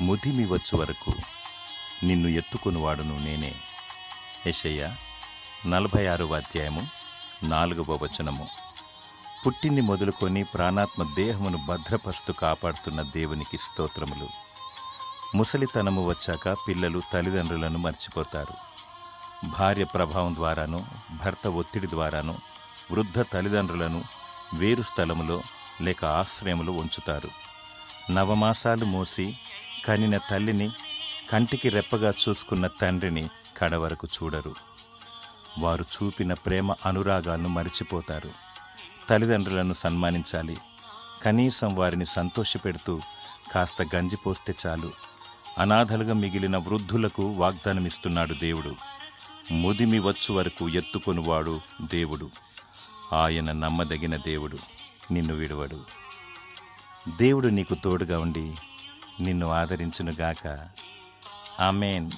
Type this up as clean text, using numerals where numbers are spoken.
ముదిమి వచ్చు వరకు నిన్ను ఎత్తుకొనువాడును నేనే. యెషయా 46వ అధ్యాయము 4వ వచనము. పుట్టింది మొదలుకొని ప్రాణాత్మ దేహమును భద్రపరుస్తూ కాపాడుతున్న దేవునికి స్తోత్రములు. ముసలితనము వచ్చాక పిల్లలు తల్లిదండ్రులను మర్చిపోతారు. భార్య ప్రభావం ద్వారాను, భర్త ఒత్తిడి ద్వారాను వృద్ధ తల్లిదండ్రులను వేరు స్థలములో లేక ఆశ్రయములో ఉంచుతారు. నవమాసాలు మోసి కనిన తల్లిని, కంటికి రెప్పగా చూసుకున్న తండ్రిని కడవరకు చూడరు. వారు చూపిన ప్రేమ అనురాగాలను మరిచిపోతారు. తల్లిదండ్రులను సన్మానించాలి. కనీసం వారిని సంతోషపెడుతూ కాస్త గంజిపోస్తే చాలు. అనాథలుగా మిగిలిన వృద్ధులకు వాగ్దానమిస్తున్నాడు దేవుడు. ముదిమి వచ్చు వరకు ఎత్తుకొనువాడు దేవుడు. ఆయన నమ్మదగిన దేవుడు, నిన్ను విడువడు. దేవుడు నీకు తోడుగా ఉండి నిన్ను ఆదరించునుగాక. ఆమేన్.